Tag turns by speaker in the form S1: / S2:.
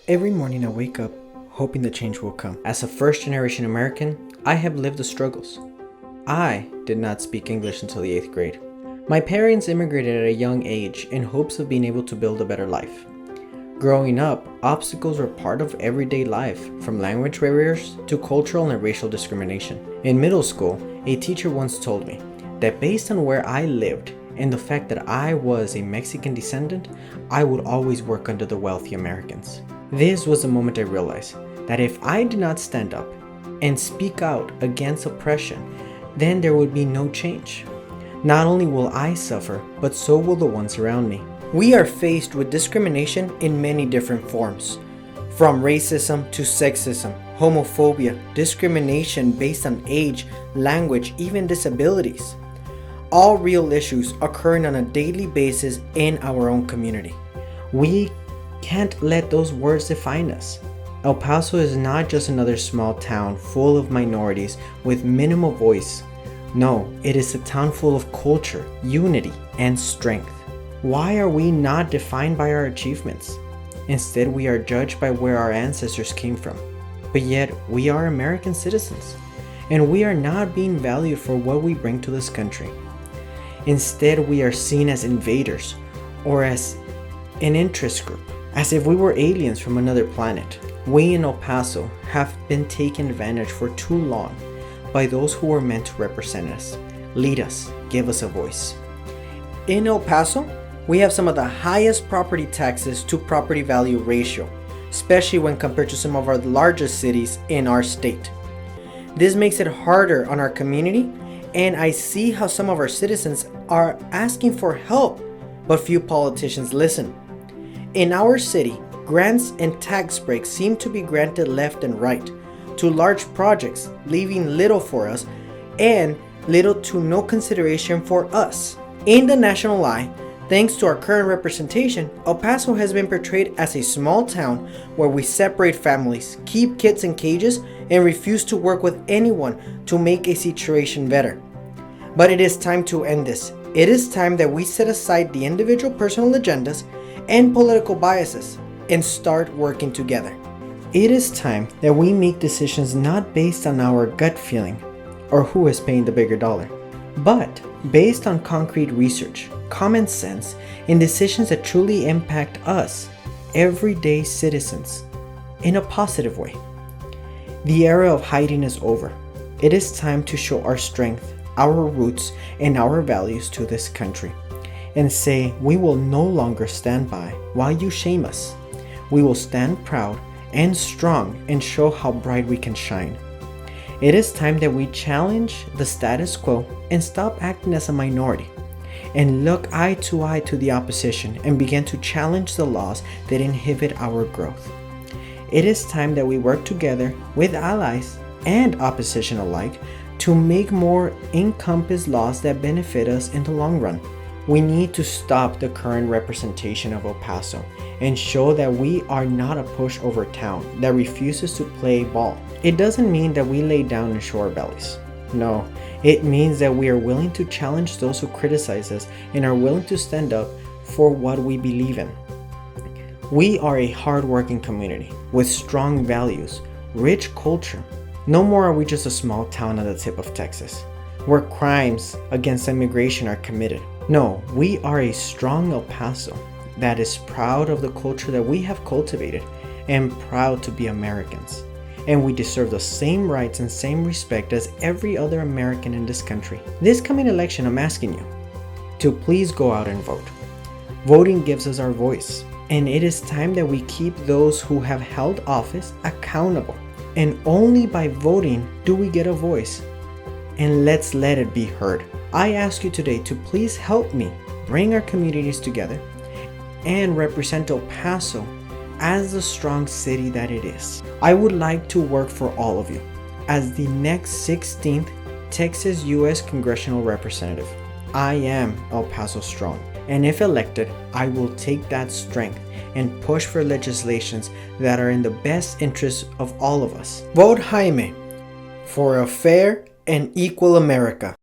S1: Every morning I wake up hoping the change will come. As a first-generation American, I have lived the struggles. I did not speak English until the 8th grade. My parents immigrated at a young age in hopes of being able to build a better life. Growing up, obstacles were part of everyday life, from language barriers to cultural and racial discrimination. In middle school, a teacher once told me that based on where I lived and the fact that I was a Mexican descendant, I would always work under the wealthy Americans. This was the moment I realized that if I did not stand up and speak out against oppression, then there would be no change. Not only will I suffer, but so will the ones around me. We are faced with discrimination in many different forms, from racism to sexism, homophobia, discrimination based on age, language, even disabilities. All real issues occurring on a daily basis in our own community. We can't let those words define us. El Paso is not just another small town full of minorities with minimal voice. No, it is a town full of culture, unity, and strength. Why are we not defined by our achievements? Instead, we are judged by where our ancestors came from. But yet, we are American citizens, and we are not being valued for what we bring to this country. Instead, we are seen as invaders or as an interest group, as if we were aliens from another planet. We in El Paso have been taken advantage for too long by those who were meant to represent us, lead us, give us a voice. In El Paso, we have some of the highest property taxes to property value ratio, especially when compared to some of our largest cities in our state. This makes it harder on our community, and I see how some of our citizens are asking for help, but few politicians listen. In our city, grants and tax breaks seem to be granted left and right to large projects, leaving little for us and little to no consideration for us. In the national eye, thanks to our current representation, El Paso has been portrayed as a small town where we separate families, keep kids in cages, and refuse to work with anyone to make a situation better. But it is time to end this. It is time that we set aside the individual personal agendas and political biases and start working together. It is time that we make decisions not based on our gut feeling or who is paying the bigger dollar, but based on concrete research, common sense, and decisions that truly impact us, everyday citizens, in a positive way. The era of hiding is over. It is time to show our strength, our roots, and our values to this country, and say we will no longer stand by while you shame us. We will stand proud and strong and show how bright we can shine. It is time that we challenge the status quo and stop acting as a minority and look eye to eye to the opposition and begin to challenge the laws that inhibit our growth. It is time that we work together with allies and opposition alike to make more encompassed laws that benefit us in the long run. We need to stop the current representation of El Paso and show that we are not a pushover town that refuses to play ball. It doesn't mean that we lay down and show our bellies. No, it means that we are willing to challenge those who criticize us and are willing to stand up for what we believe in. We are a hardworking community with strong values, rich culture. No more are we just a small town at the tip of Texas, where crimes against immigration are committed. No, we are a strong El Paso that is proud of the culture that we have cultivated and proud to be Americans. And we deserve the same rights and same respect as every other American in this country. This coming election, I'm asking you to please go out and vote. Voting gives us our voice, and it is time that we keep those who have held office accountable. And only by voting do we get a voice. And let's let it be heard. I ask you today to please help me bring our communities together and represent El Paso as the strong city that it is. I would like to work for all of you as the next 16th Texas U.S. congressional representative. I am El Paso strong, and if elected, I will take that strength and push for legislations that are in the best interest of all of us. Vote Jaime for a fair and equal America.